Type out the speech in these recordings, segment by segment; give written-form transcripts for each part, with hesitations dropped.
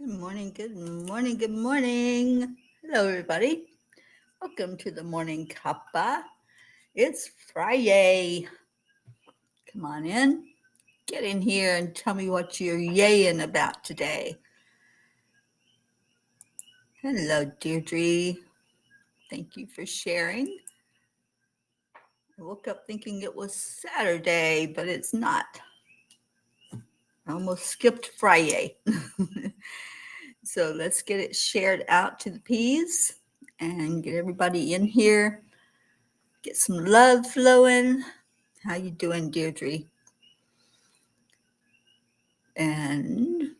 Good morning, good morning, good morning. Hello, everybody. Welcome to the Morning Cuppa. It's Friday. Come on in, get in here and tell me what you're yaying about today. Hello, Deirdre. Thank you for sharing. I woke up thinking it was Saturday, but it's not. I almost skipped Friday. So let's get it shared out to the peas and get everybody in here. Get some love flowing. How you doing, Deirdre? And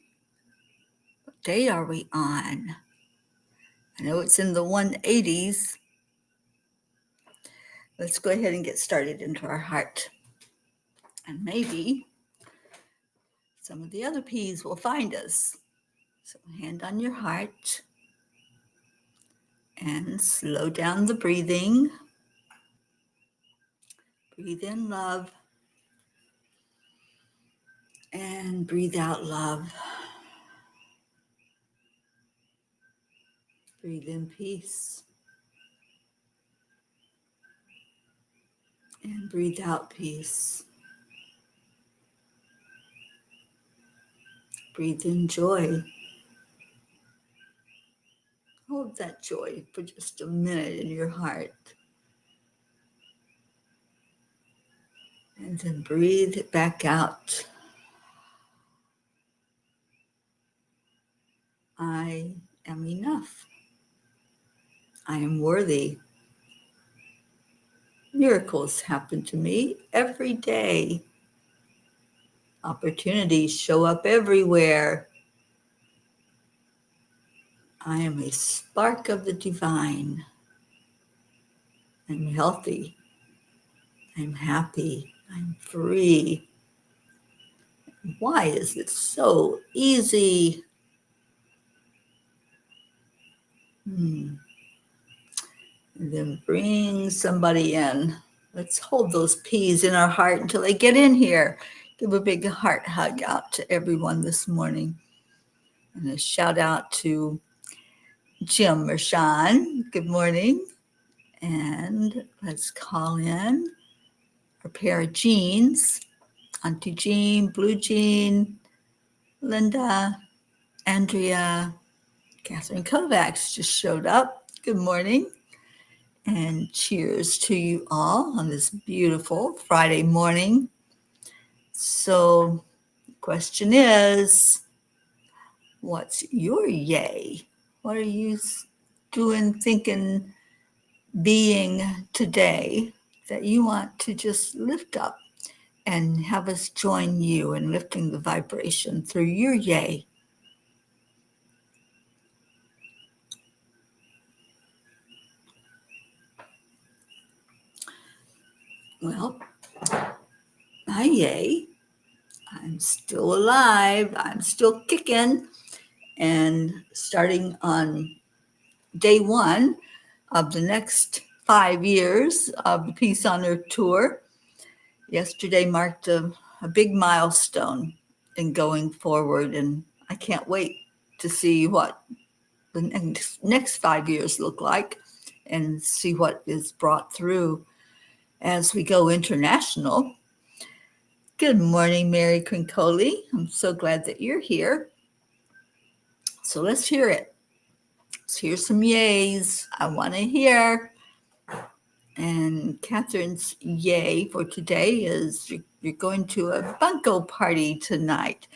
what day are we on? I know it's in the 180s. Let's go ahead and get started into our heart. And maybe some of the other peas will find us. So hand on your heart and slow down the breathing. Breathe in love and breathe out love. Breathe in peace and breathe out peace. Breathe in joy. Hold that joy for just a minute in your heart. And then breathe it back out. I am enough. I am worthy. Miracles happen to me every day. Opportunities show up everywhere. I am a spark of the divine. I'm healthy. I'm happy. I'm free. Why is it so easy? And then bring somebody in. Let's hold those peas in our heart until they get in here. Give a big heart hug out to everyone this morning. And a shout out to Jim or Sean. Good morning. And let's call in our pair of Jeans. Auntie Jean, Blue Jean, Linda, Andrea, Catherine Kovacs just showed up. Good morning. And cheers to you all on this beautiful Friday morning. So the question is, what's your yay? What are you doing, thinking, being today that you want to just lift up and have us join you in lifting the vibration through your yay? Well, my yay, I'm still alive, I'm still kicking, and starting on day one of the next 5 years of the Peace on Earth tour. Yesterday marked a big milestone in going forward, and I can't wait to see what the next 5 years look like and see what is brought through as we go international. Good morning, Mary Crincoli. I'm so glad that you're here. So let's hear it. Let's hear some yays. I want to hear. And Catherine's yay for today is you're going to a bunco party tonight.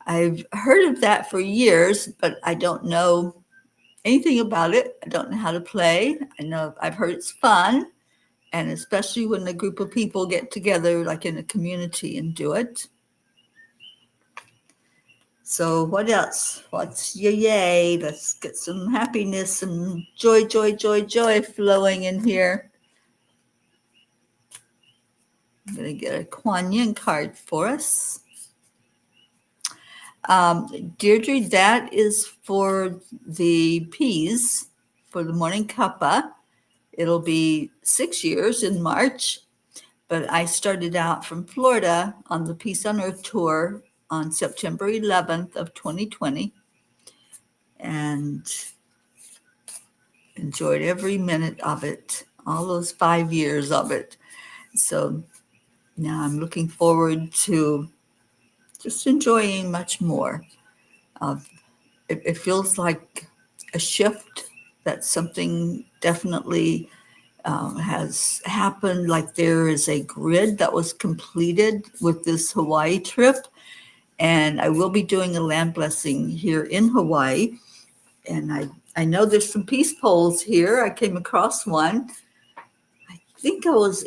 I've heard of that for years, but I don't know anything about it. I don't know how to play. I know I've heard it's fun, and especially when a group of people get together, like in a community, and do it. So what else? What's your yay? Let's get some happiness, some joy, joy, joy, joy flowing in here. I'm going to get a Kuan Yin card for us. Deirdre, that is for the peas, for the Morning Cuppa. It'll be 6 years in March, but I started out from Florida on the Peace on Earth tour on September 11th of 2020. and enjoyed every minute of it, all those 5 years of it. So now I'm looking forward to just enjoying much more of it. It feels like a shift, that something definitely has happened. Like there is a grid that was completed with this Hawaii trip, and I will be doing a land blessing here in Hawaii. And I know there's some peace poles here. I came across one. I think I was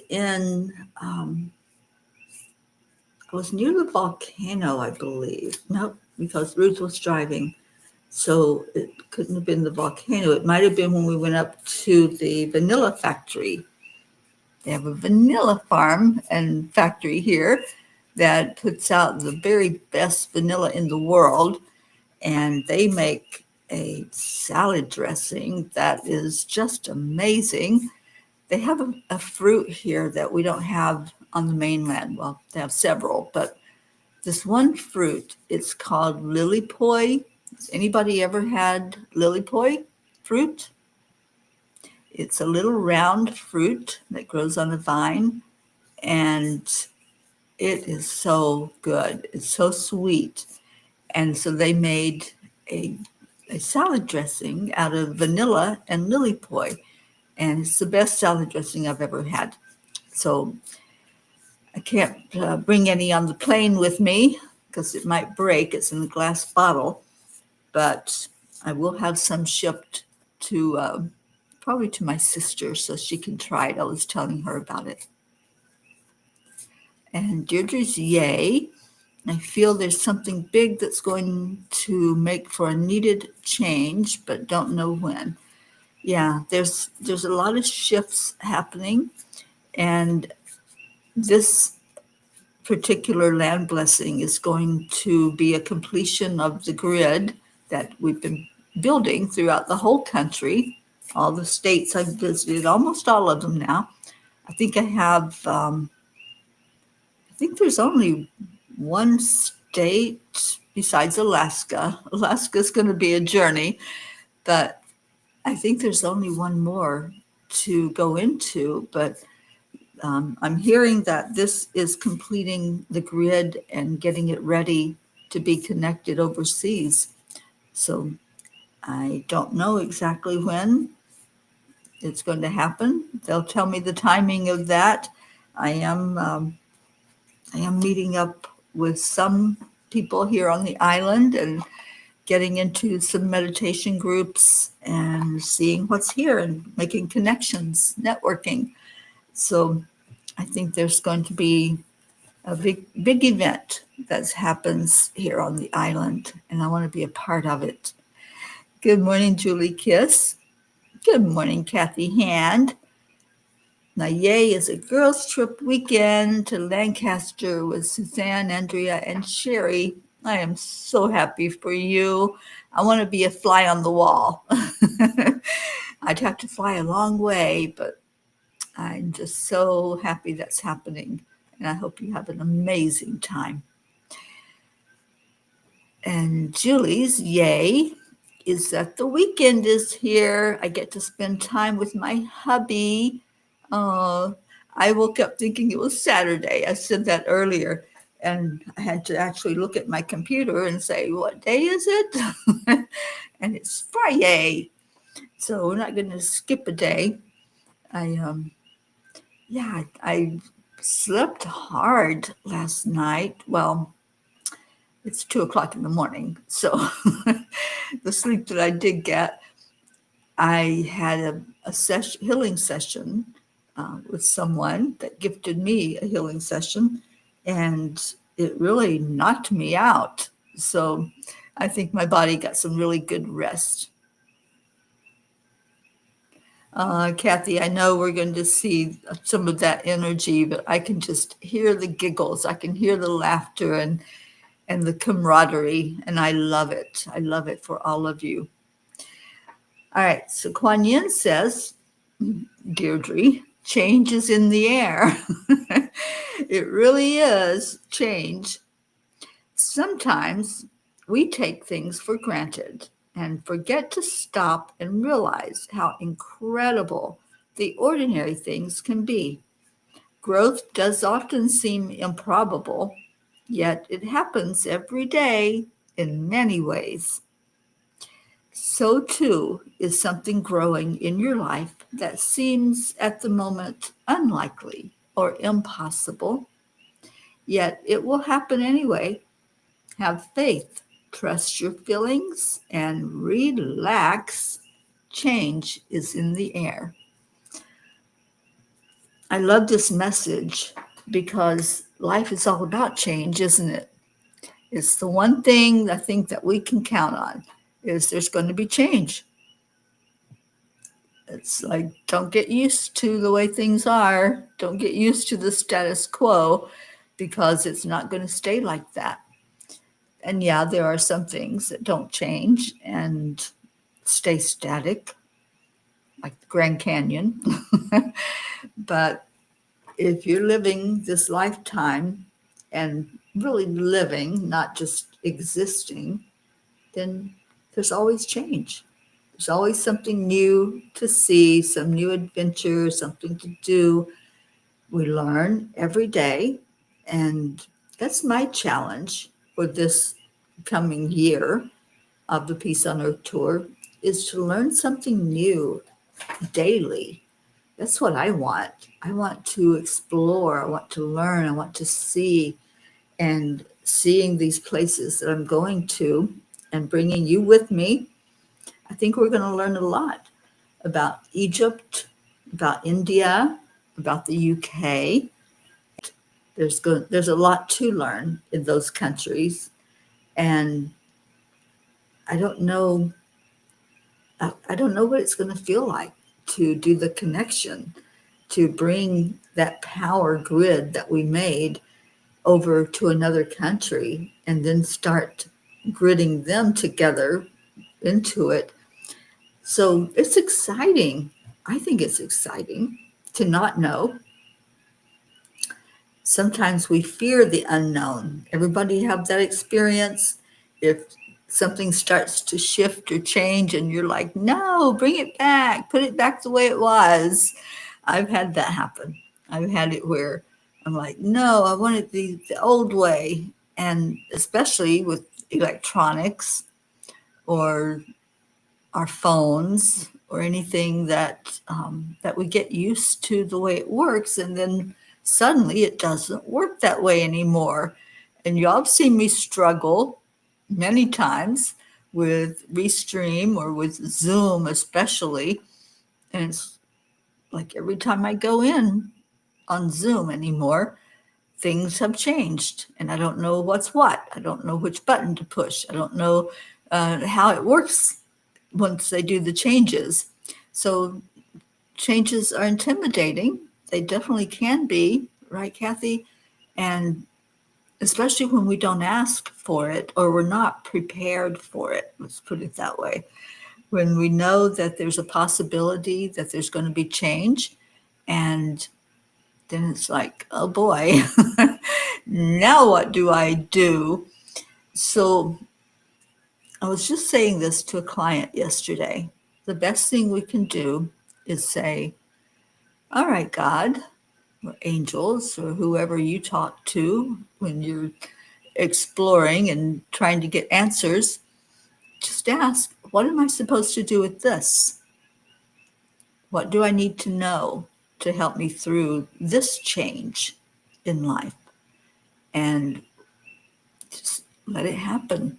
I was near the volcano, I believe. No, because Ruth was driving. So it couldn't have been the volcano. It might have been when we went up to the vanilla factory. They have a vanilla farm and factory here that puts out the very best vanilla in the world. And they make a salad dressing that is just amazing. They have a fruit here that we don't have on the mainland. Well, they have several, but this one fruit, it's called lily poi. Has anybody ever had lily poi fruit? It's a little round fruit that grows on a vine, and it is so good. It's so sweet. And so they made a salad dressing out of vanilla and lily poi, and it's the best salad dressing I've ever had. So I can't bring any on the plane with me because it might break. It's in a glass bottle, but I will have some shipped to probably to my sister so she can try it. I was telling her about it. And Deirdre's yay. I feel there's something big that's going to make for a needed change, but don't know when. Yeah, there's a lot of shifts happening, and this particular land blessing is going to be a completion of the grid that we've been building throughout the whole country. All the states I've visited, almost all of them now. I think I have, I think there's only one state besides Alaska. Alaska's going to be a journey, but I think there's only one more to go into. But I'm hearing that this is completing the grid and getting it ready to be connected overseas. So I don't know exactly when it's going to happen. They'll tell me the timing of that. I am meeting up with some people here on the island and getting into some meditation groups and seeing what's here and making connections, networking. So I think there's going to be a big event that happens here on the island, and I want to be a part of it. Good morning, Julie Kiss. Good morning, Kathy Hand. Now, yay is a girls' trip weekend to Lancaster with Suzanne, Andrea, and Sherry. I am so happy for you. I want to be a fly on the wall. I'd have to fly a long way, but I'm just so happy that's happening. And I hope you have an amazing time. And Julie's yay is that the weekend is here. I get to spend time with my hubby. I woke up thinking it was Saturday. I said that earlier, and I had to actually look at my computer and say, what day is it? And it's Friday. So we're not going to skip a day. I slept hard last night. Well, it's 2:00 in the morning. So the sleep that I did get, I had a healing session with someone that gifted me a healing session, and it really knocked me out. So I think my body got some really good rest. Kathy, I know we're going to see some of that energy, but I can just hear the giggles. I can hear the laughter and the camaraderie, and I love it. I love it for all of you. All right, so Kuan Yin says, Deirdre, change is in the air. It really is change. Sometimes we take things for granted, and forget to stop and realize how incredible the ordinary things can be. Growth does often seem improbable, yet it happens every day in many ways. So too is something growing in your life that seems at the moment unlikely or impossible, yet it will happen anyway. Have faith, trust your feelings, and relax. Change is in the air. I love this message because life is all about change, isn't it? It's the one thing I think that we can count on is there's going to be change. It's like, don't get used to the way things are. Don't get used to the status quo because it's not going to stay like that. And yeah, there are some things that don't change and stay static, like the Grand Canyon. But if you're living this lifetime and really living, not just existing, then there's always change. There's always something new to see, some new adventure, something to do. We learn every day. And that's my challenge for this coming year of the Peace on Earth Tour is to learn something new daily. That's what I want. I want to explore. I want to learn. I want to see. And seeing these places that I'm going to and bringing you with me, I think we're going to learn a lot about Egypt, about India, about the UK. There's a lot to learn in those countries. And I don't know I don't know what it's going to feel like to do the connection, to bring that power grid that we made over to another country and then start gridding them together into it. So it's exciting. I think it's exciting to not know. Sometimes we fear the unknown. Everybody have that experience. If something starts to shift or change and you're like, no, bring it back, put it back the way it was. I've had that happen. I've had it where I'm like, no, I want it the old way. And especially with electronics or our phones or anything that we get used to the way it works, and then suddenly it doesn't work that way anymore. And y'all have seen me struggle many times with Restream or with Zoom especially. And it's like every time I go in on Zoom anymore, things have changed and I don't know what's what. I don't know which button to push. I don't know how it works once they do the changes. So changes are intimidating. They definitely can be, right, Kathy? And especially when we don't ask for it or we're not prepared for it, let's put it that way. When we know that there's a possibility that there's going to be change, and then it's like, oh boy, now what do I do? So I was just saying this to a client yesterday. The best thing we can do is say, all right, God, or angels, or whoever you talk to when you're exploring and trying to get answers, just ask, what am I supposed to do with this? What do I need to know to help me through this change in life? And just let it happen.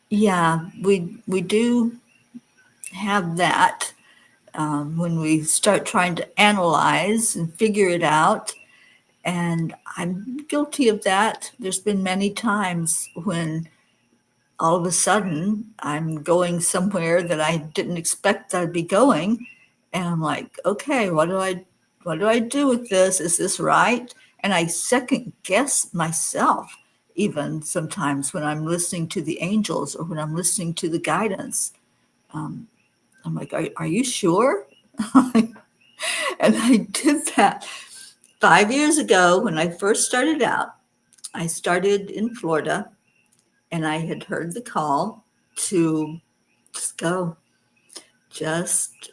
Yeah, we do have that when we start trying to analyze and figure it out. And I'm guilty of that. There's been many times when all of a sudden I'm going somewhere that I didn't expect I'd be going. And I'm like, okay, what do I do with this? Is this right? And I second guess myself, even sometimes when I'm listening to the angels or when I'm listening to the guidance. I'm like, are you sure? And I did that 5 years ago when I first started out. I started in Florida and I had heard the call to just go, just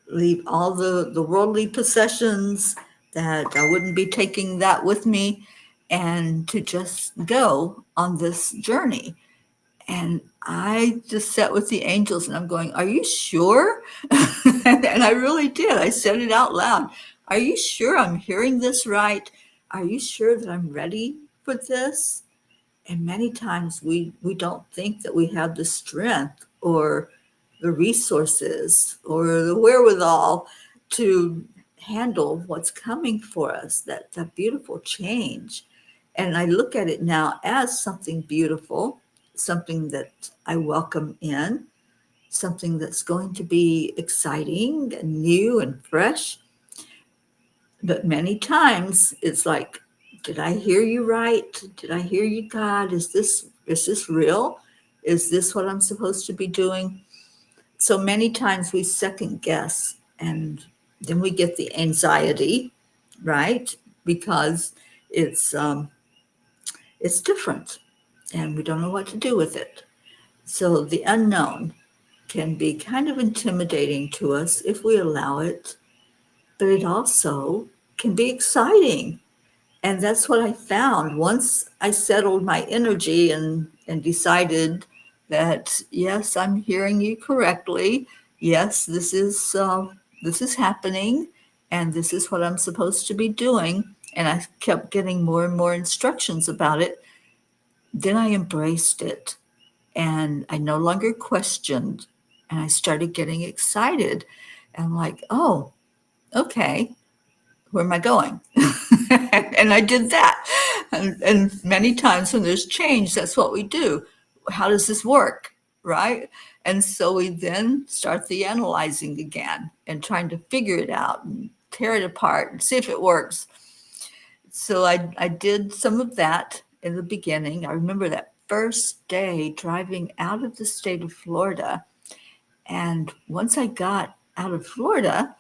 leave all the worldly possessions that I wouldn't be taking that with me, and to just go on this journey. And I just sat with the angels and I'm going, are you sure? And I really did. I said it out loud. Are you sure I'm hearing this right? Are you sure that I'm ready for this? And many times we don't think that we have the strength or the resources or the wherewithal to handle what's coming for us, that beautiful change. And I look at it now as something beautiful, something that I welcome in, something that's going to be exciting and new and fresh. But many times it's like, did I hear you right? Did I hear you, God? Is this real? Is this what I'm supposed to be doing? So many times we second guess, and then we get the anxiety, right? Because it's different and we don't know what to do with it. So the unknown can be kind of intimidating to us if we allow it, but it also can be exciting. And that's what I found once I settled my energy and decided that, yes, I'm hearing you correctly. Yes, this is happening, and this is what I'm supposed to be doing. And I kept getting more and more instructions about it. Then I embraced it, and I no longer questioned, and I started getting excited. And I'm like, oh, okay, where am I going? And I did that. And many times when there's change, that's what we do. How does this work? Right? And so we then start the analyzing again and trying to figure it out and tear it apart and see if it works. So I did some of that in the beginning. I remember that first day driving out of the state of Florida. And once I got out of Florida,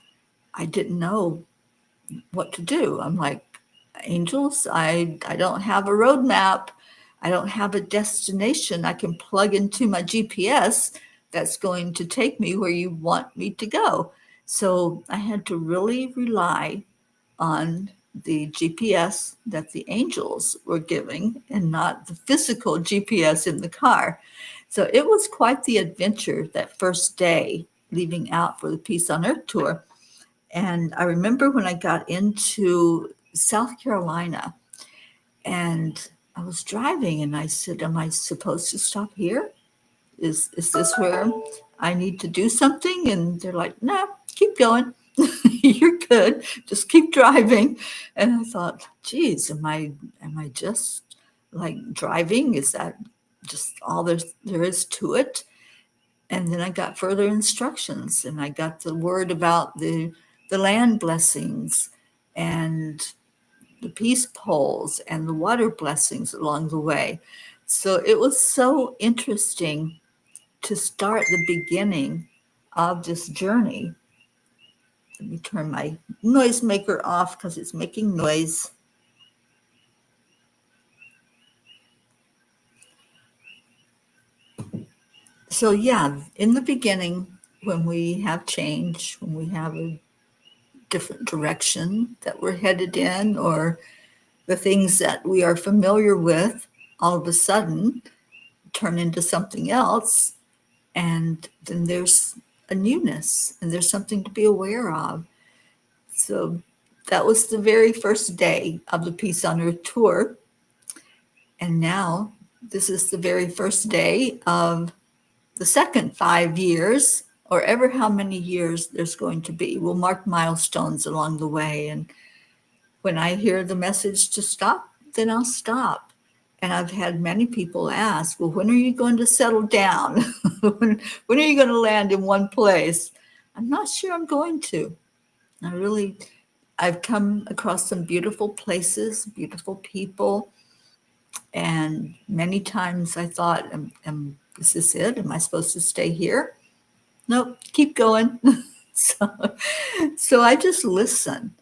I didn't know what to do. I'm like, angels, I don't have a roadmap. I don't have a destination I can plug into my GPS that's going to take me where you want me to go. So I had to really rely on the GPS that the angels were giving and not the physical GPS in the car. So it was quite the adventure that first day leaving out for the Peace on Earth tour. And I remember when I got into South Carolina and I was driving and I said, am I supposed to stop here? Is this where I need to do something? And they're like, no, keep going. You're good. Just keep driving. And I thought, geez, am I just like driving? Is that just all there is to it? And then I got further instructions and I got the word about the land blessings and the peace poles and the water blessings along the way. So it was so interesting to start the beginning of this journey. Let me turn my noisemaker off because it's making noise. So yeah, in the beginning, when we have change, when we have a different direction that we're headed in, or the things that we are familiar with all of a sudden turn into something else, and then there's a newness and there's something to be aware of. So that was the very first day of the Peace on Earth tour. And now this is the very first day of the second 5 years, or ever how many years there's going to be. We'll mark milestones along the way. And when I hear the message to stop, then I'll stop. And I've had many people ask, well, when are you going to settle down? when are you going to land in one place? I'm not sure I'm going to. I've come across some beautiful places, beautiful people. And many times I thought, is this it? Am I supposed to stay here? Nope, keep going. so I just listen.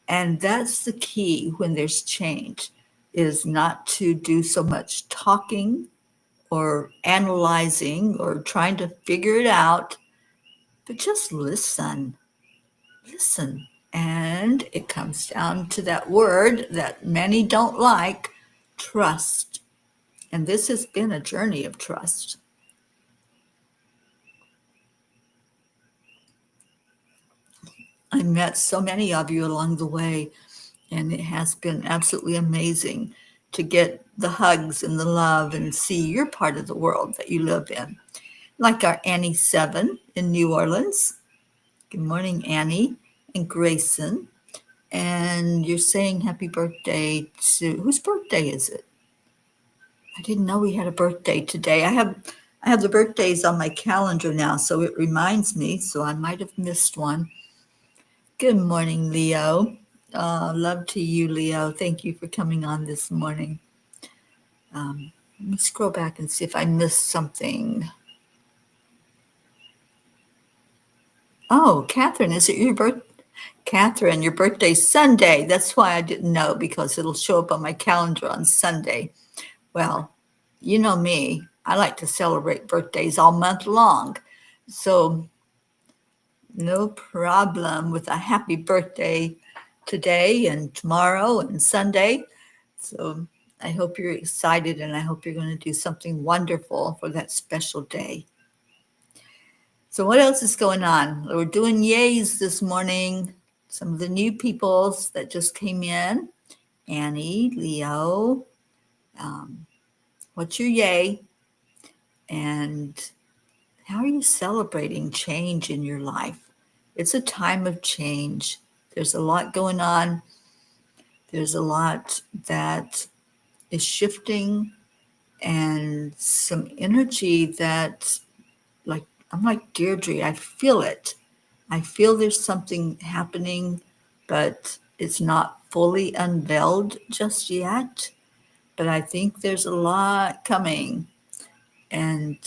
And that's the key when there's change, is not to do so much talking or analyzing or trying to figure it out, but just listen. Listen. And it comes down to that word that many don't like, trust. And this has been a journey of trust. I met so many of you along the way, and it has been absolutely amazing to get the hugs and the love and see your part of the world that you live in. Like our Annie 7 in New Orleans. Good morning, Annie and Grayson. And you're saying happy birthday to, whose birthday is it? I didn't know we had a birthday today. I have the birthdays on my calendar now, so it reminds me, so I might have missed one. Good morning, Leo. Love to you, Leo. Thank you for coming on this morning. Let me scroll back and see if I missed something. Oh, Catherine, is it your birthday? Catherine, your birthday's Sunday. That's why I didn't know, because it'll show up on my calendar on Sunday. Well, you know me. I like to celebrate birthdays all month long. So no problem with a happy birthday today and tomorrow and Sunday. So I hope you're excited, and I hope you're going to do something wonderful for that special day. So what else is going on? We're doing yays this morning. Some of the new peoples that just came in. Annie, Leo, what's your yay? And how are you celebrating change in your life? It's a time of change. There's a lot going on. There's a lot that is shifting, and some energy that, like, I'm like Deirdre, I feel it. I feel there's something happening, but it's not fully unveiled just yet. But I think there's a lot coming. And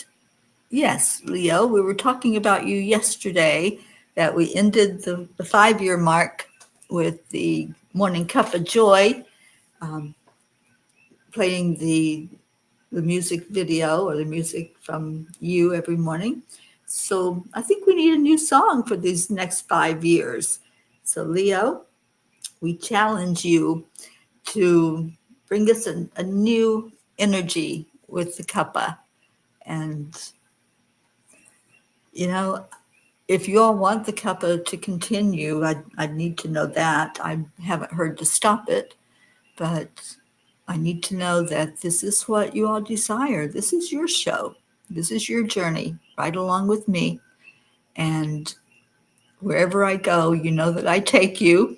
yes, Leo, we were talking about you yesterday, that we ended the 5-year mark with the Morning Cuppa Joy, playing the music video or the music from you every morning. So I think we need a new song for these next 5 years. So Leo, we challenge you to bring us a new energy with the cuppa. And, you know, if you all want the cuppa to continue, I'd need to know that. I haven't heard to stop it, but I need to know that this is what you all desire. This is your show. This is your journey, right along with me. And wherever I go, you know that I take you.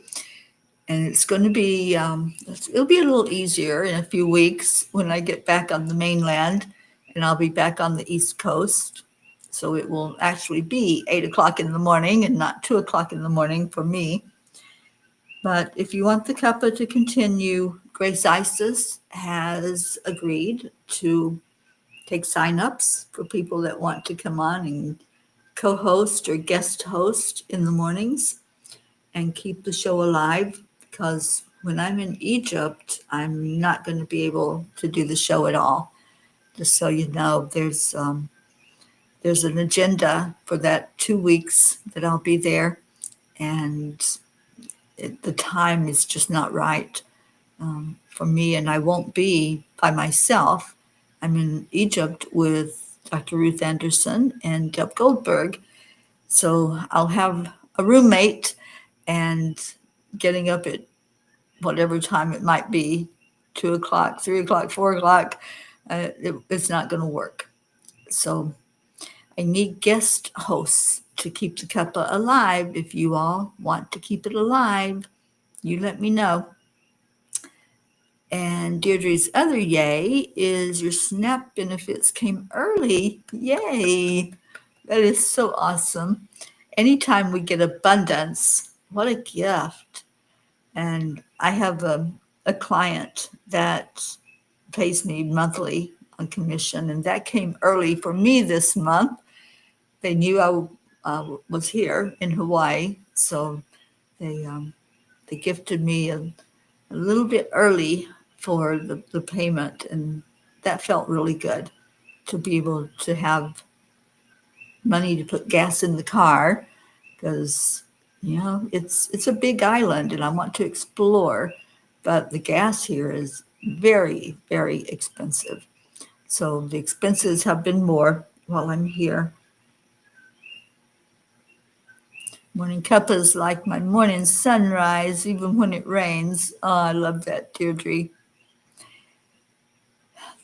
And it's going to be, it'll be a little easier in a few weeks when I get back on the mainland, and I'll be back on the East Coast. So it will actually be 8 o'clock in the morning and not 2 o'clock in the morning for me. But if you want the cuppa to continue, Grace Isis has agreed to take signups for people that want to come on and co-host or guest host in the mornings and keep the show alive, because when I'm in Egypt, I'm not going to be able to do the show at all. Just so you know, there's an agenda for that 2 weeks that I'll be there, and the time is just not right for me, and I won't be by myself. I'm in Egypt with Dr. Ruth Anderson and Deb Goldberg, so I'll have a roommate, and getting up at whatever time it might be, 2 o'clock, 3 o'clock, 4 o'clock, it's not going to work. So I need guest hosts to keep the cuppa alive. If you all want to keep it alive, you let me know. And Deirdre's other yay is your SNAP benefits came early. Yay! That is so awesome. Anytime we get abundance, what a gift. And I have a client that pays me monthly on commission, and that came early for me this month. They knew I was here in Hawaii, so they gifted me a little bit early for the payment, and that felt really good. to be able to have money to put gas in the car, because it's a big island and I want to explore, but the gas here is very, very expensive. So the expenses have been more while I'm here. Morning Cuppa is like my morning sunrise, even when it rains. Oh, I love that, Deirdre.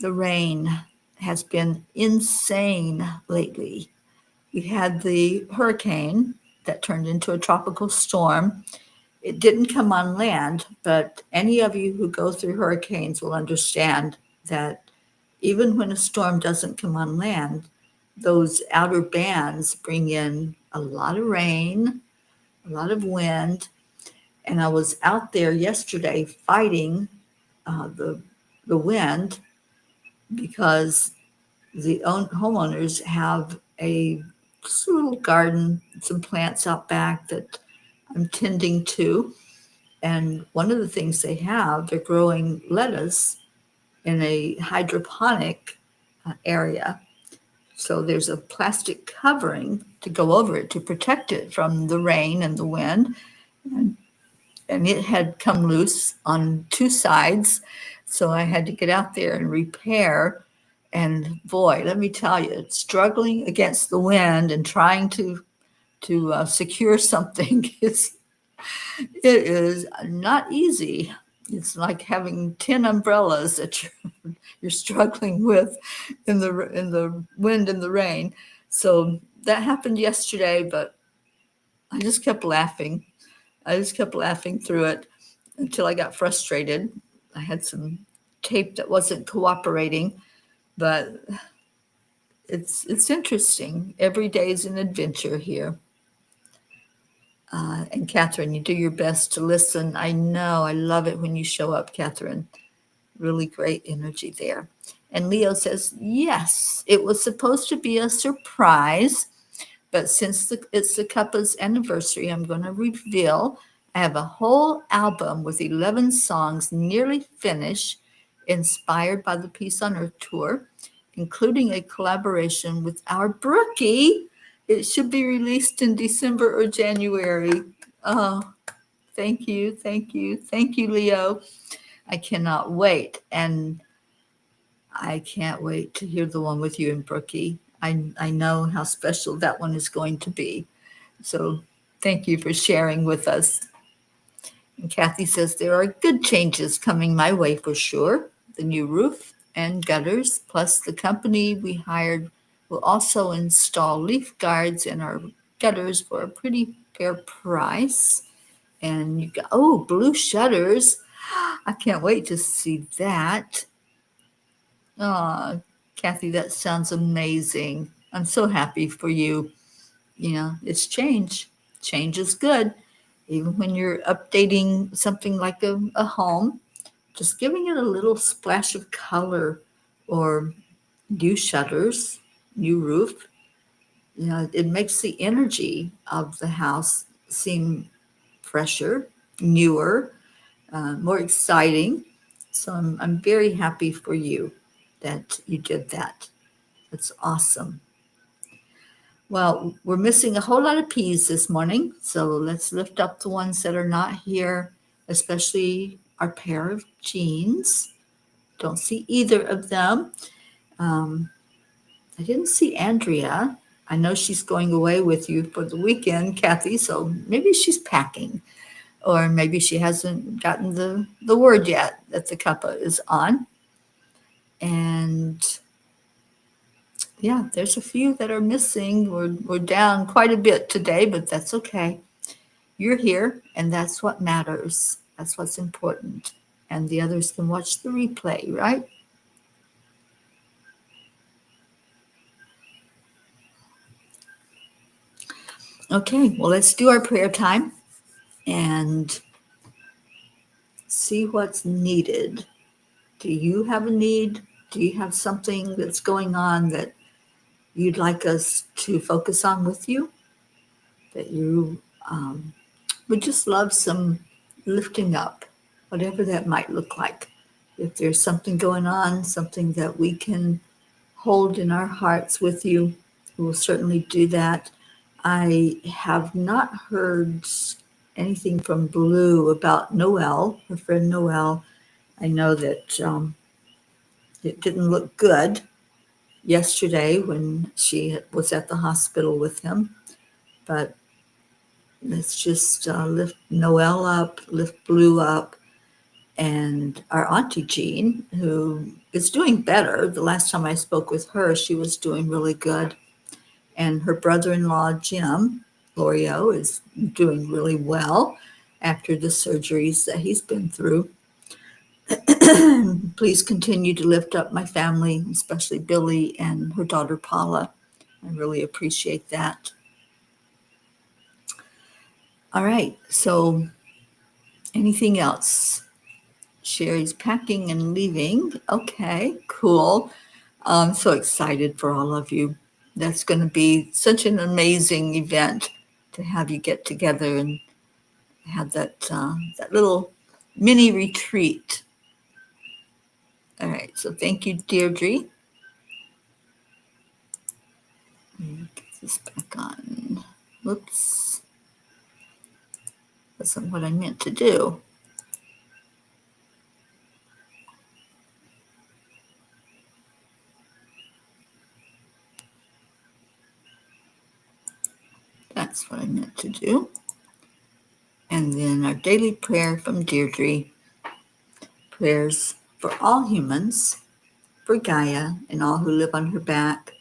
The rain has been insane lately. We had the hurricane that turned into a tropical storm. It didn't come on land, but any of you who go through hurricanes will understand that even when a storm doesn't come on land, those outer bands bring in a lot of rain, a lot of wind. And I was out there yesterday fighting the wind, because the homeowners have a little garden, some plants out back that I'm tending to. And one of the things they're growing lettuce in a hydroponic area. So there's a plastic covering to go over it to protect it from the rain and the wind. And it had come loose on two sides. So I had to get out there and repair. And boy, let me tell you, struggling against the wind and trying to secure something is not easy. It's like having 10 umbrellas that you're struggling with in the wind and the rain. So that happened yesterday, but I just kept laughing. I just kept laughing through it until I got frustrated. I had some tape that wasn't cooperating, but it's interesting. Every day is an adventure here. And Catherine, you do your best to listen. I know. I love it when you show up, Catherine. Really great energy there. And Leo says, yes, it was supposed to be a surprise, but since it's the Cuppa's anniversary, I'm going to reveal I have a whole album with 11 songs nearly finished, inspired by the Peace on Earth tour, including a collaboration with our Brookie. It should be released in December or January. Oh, thank you, thank you, thank you, Leo. I cannot wait. And I can't wait to hear the one with you and Brookie. I know how special that one is going to be. So thank you for sharing with us. And Kathy says there are good changes coming my way for sure. The new roof and gutters, plus the company we hired will also install leaf guards in our gutters for a pretty fair price. And you got, blue shutters. I can't wait to see that. Oh, Kathy, that sounds amazing. I'm so happy for you. It's change. Change is good. Even when you're updating something like a home, just giving it a little splash of color, or new shutters, new roof, it makes the energy of the house seem fresher, newer, more exciting. So I'm very happy for you that you did that. That's awesome. Well, we're missing a whole lot of P's this morning, so let's lift up the ones that are not here, especially our pair of jeans. Don't see either of them. I didn't see Andrea. I know she's going away with you for the weekend, Kathy, so maybe she's packing, or maybe she hasn't gotten the word yet that the cuppa is on. And yeah, there's a few that are missing. We're down quite a bit today, but that's okay. You're here, and that's what matters. That's what's important. And the others can watch the replay, right? Okay, well, let's do our prayer time and see what's needed. Do you have a need? Do you have something that's going on that you'd like us to focus on with you? That you would just love some lifting up, whatever that might look like. If there's something going on, something that we can hold in our hearts with you. We will certainly do that. I have not heard anything from Blue about Noelle, her friend Noelle. I know that it didn't look good yesterday when she was at the hospital with him, but let's just lift Noelle up, lift Blue up, and our Auntie Jean, who is doing better. The last time I spoke with her, she was doing really good. And her brother-in-law, Jim Lorio, is doing really well after the surgeries that he's been through. Please continue to lift up my family, especially Billy and her daughter Paula. I really appreciate that. All right, so anything else? Sherry's packing and leaving. Okay, cool. I'm so excited for all of you. That's going to be such an amazing event to have you get together and have that little mini retreat. All right, so thank you, Deirdre. Get this back on. Whoops. That's not what I meant to do. That's what I meant to do. And then our daily prayer from Deirdre. Prayers for all humans, for Gaia and all who live on her back,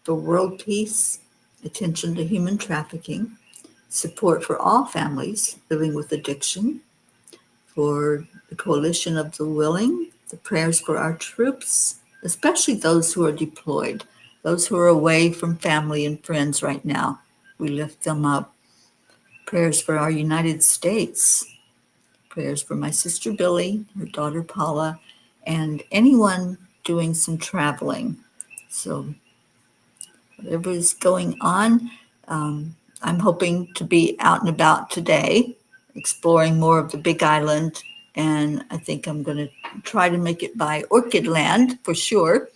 for world peace, attention to human trafficking, support for all families living with addiction, for the coalition of the willing, the prayers for our troops, especially those who are deployed, those who are away from family and friends right now. We lift them up. Prayers for our United States, prayers for my sister Billy, her daughter Paula, and anyone doing some traveling. So whatever is going on, I'm hoping to be out and about today, exploring more of the Big Island, and I think I'm going to try to make it by Orchid Land for sure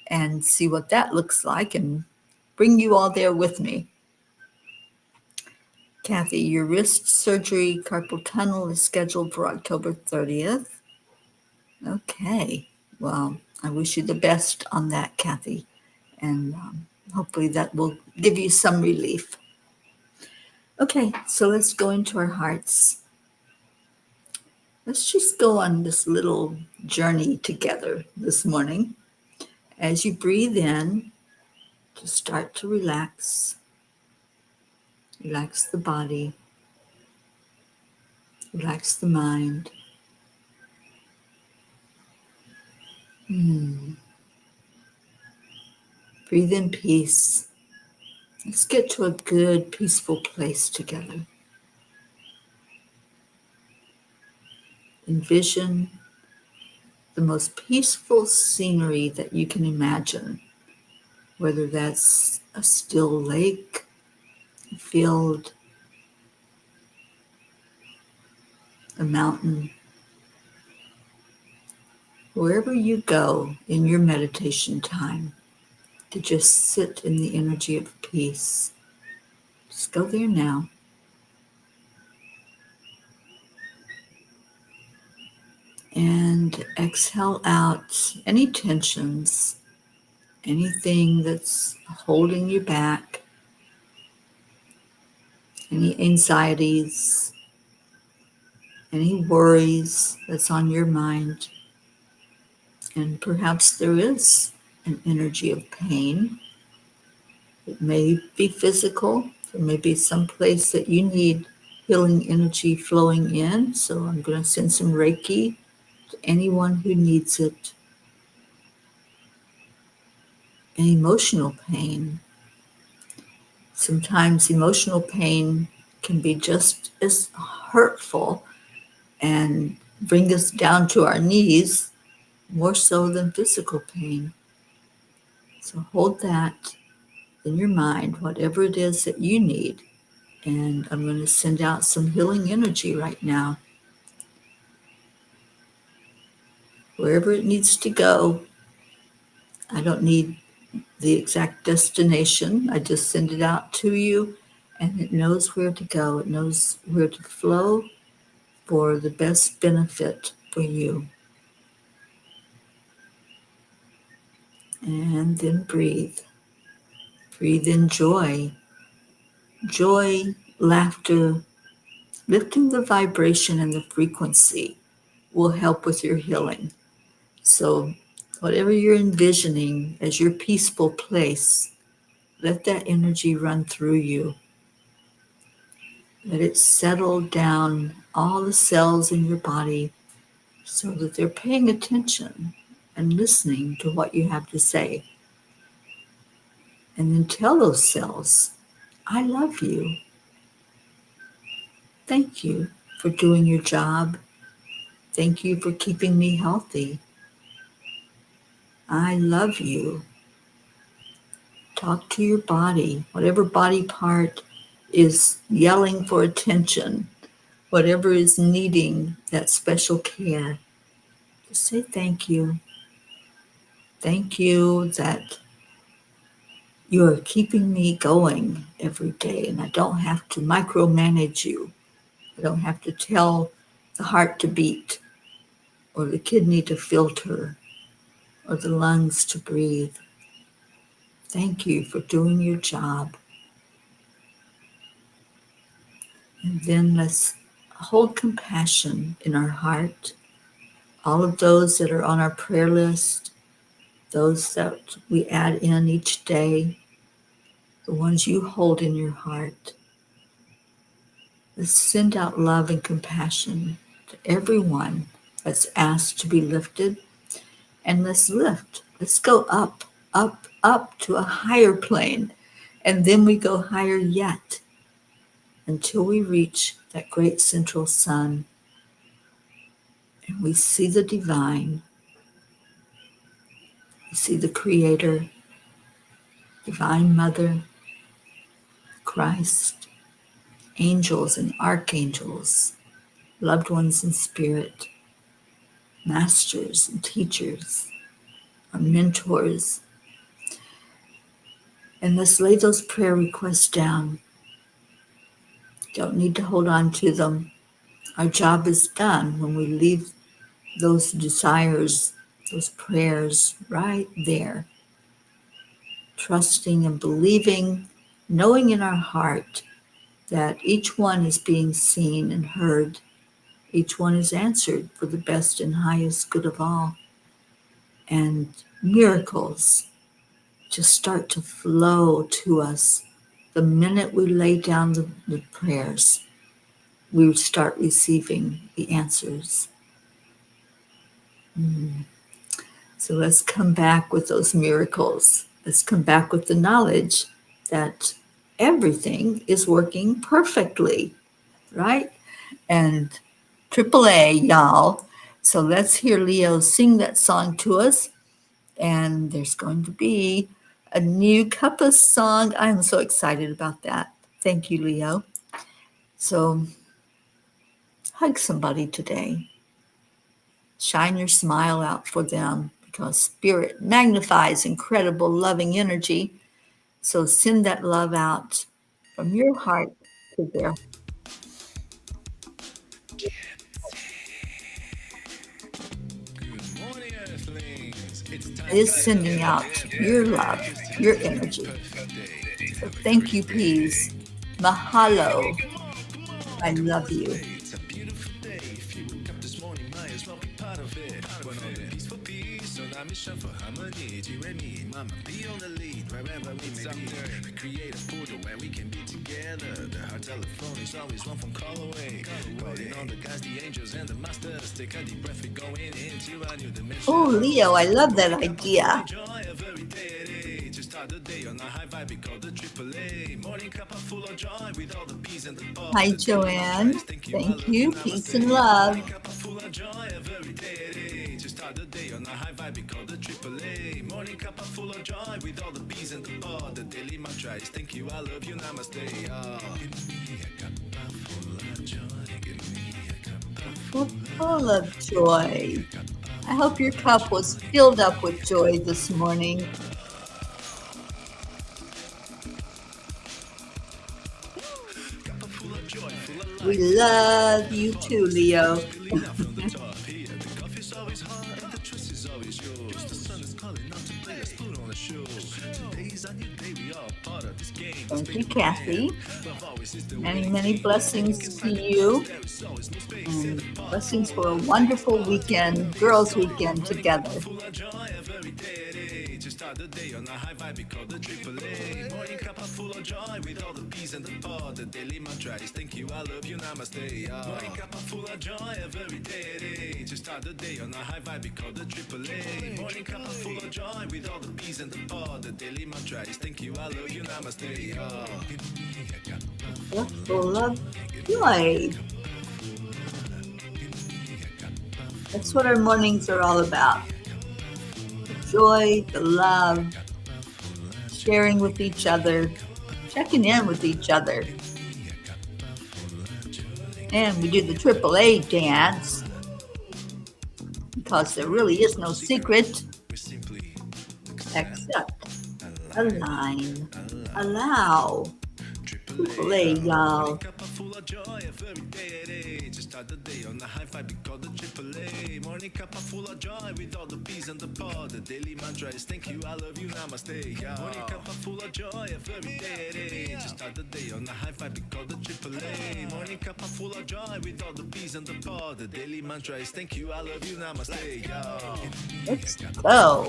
and see what that looks like and bring you all there with me. Kathy, your wrist surgery carpal tunnel is scheduled for October 30th. Okay, well, I wish you the best on that, Kathy, and hopefully that will give you some relief. Okay, so let's go into our hearts. Let's just go on this little journey together this morning. As you breathe in, just start to relax. Relax the body. Relax the mind. Breathe in peace. Let's get to a good, peaceful place together. Envision the most peaceful scenery that you can imagine, whether that's a still lake, a field, a mountain. Wherever you go in your meditation time, to just sit in the energy of peace. Just go there now. And exhale out any tensions, anything that's holding you back, any anxieties, any worries that's on your mind. And perhaps there is an energy of pain. It may be physical. There may be some place that you need healing energy flowing in. So I'm going to send some Reiki to anyone who needs it. And emotional pain. Sometimes emotional pain can be just as hurtful and bring us down to our knees, more so than physical pain. So hold that in your mind, whatever it is that you need. And I'm going to send out some healing energy right now. Wherever it needs to go, I don't need the exact destination. I just send it out to you, and it knows where to go. It knows where to flow for the best benefit for you. And then breathe. Breathe in joy. Joy, laughter, lifting the vibration and the frequency will help with your healing. So, whatever you're envisioning as your peaceful place, let that energy run through you. Let it settle down all the cells in your body so that they're paying attention and listening to what you have to say. And then tell those cells, I love you. Thank you for doing your job. Thank you for keeping me healthy. I love you. Talk to your body, whatever body part is yelling for attention, whatever is needing that special care. Just say thank you. Thank you that you're keeping me going every day, and I don't have to micromanage you. I don't have to tell the heart to beat, or the kidney to filter, or the lungs to breathe. Thank you for doing your job. And then let's hold compassion in our heart. All of those that are on our prayer list, those that we add in each day, the ones you hold in your heart. Let's send out love and compassion to everyone that's asked to be lifted. And let's lift. Let's go up, up, up to a higher plane. And then we go higher yet until we reach that great central sun. And we see the divine. We see the Creator, Divine Mother, Christ, angels and archangels, loved ones in spirit, masters and teachers, our mentors. And let's lay those prayer requests down. Don't need to hold on to them. Our job is done when we leave those desires, those prayers right there. Trusting and believing, knowing in our heart that each one is being seen and heard. Each one is answered for the best and highest good of all. And miracles just start to flow to us the minute we lay down the prayers. We start receiving the answers. So let's come back with those miracles. Let's come back with the knowledge that everything is working perfectly, right? And AAA, y'all. So let's hear Leo sing that song to us. And there's going to be a new Cuppa song. I'm so excited about that. Thank you, Leo. So hug somebody today. Shine your smile out for them because Spirit magnifies incredible loving energy. So send that love out from your heart to their heart. It is sending out your love, your energy. So thank you, peas. Mahalo. I love you. For harmony, mama, be on the lead wherever we may be. Create a portal where we can be together. The heart telephone is always one phone call away. Calling on the guys, the angels, and the masters. Take a deep breath, we're going into a new dimension. Oh, Leo, I love that idea. Start the day on a high vibe, we call the AAA. Morning Cuppa full of joy with all the bees and the ball. Hi, Joanne. Thank you. Peace and love. Morning Cuppa full of joy every day. To start the day on a high vibe, we call the AAA. Morning Cuppa full of joy with all the bees and the ball. The daily mantra is thank you, I love you, namaste. Oh. Give me a cuppa full of joy. Give me a cuppa Full of joy. I hope your cup was filled up with joy this morning. We love you too, Leo. Thank you, Kathy. Many, many blessings to you, and blessings for a wonderful weekend, girls' weekend together. Start the day on a high vibe, we call the AAA. Morning cuppa full of joy with all the peas and the pod. The daily mantra is thank you, I love you, namaste. Morning cuppa full of joy every day. To start the day on a high vibe, we call the AAA. Morning cuppa full of joy with all the peas and the pod. The daily mantra is thank you, I love you, namaste. Full of joy. That's what our mornings are all about. Joy, the love, sharing with each other, checking in with each other. And we do the AAA dance because there really is no secret except align, allow. AAA, y'all. Start the day on a high five, we call the AAA. Morning cuppa full of joy with all the peas and the pod. The daily mantra is thank you, I love you, namaste. Morning cuppa full of joy every day. To start the day on a high five, we call the AAA. Morning cuppa full of joy with all the peas and the pod. The daily mantra is thank you, I love you, namaste. Let's go.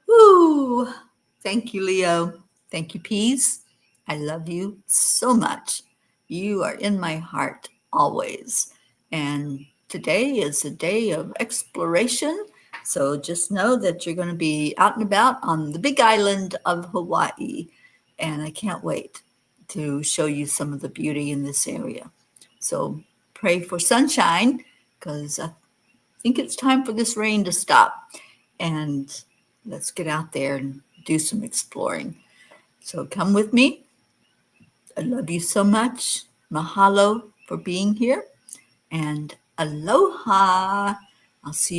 Woo! Thank you, Leo. Thank you, Peas. I love you so much. You are in my heart always. And today is a day of exploration. So just know that you're going to be out and about on the big island of Hawaii. And I can't wait to show you some of the beauty in this area. So pray for sunshine because I think it's time for this rain to stop. And let's get out there and do some exploring. So come with me. I love you so much. Mahalo for being here. And aloha. I'll see you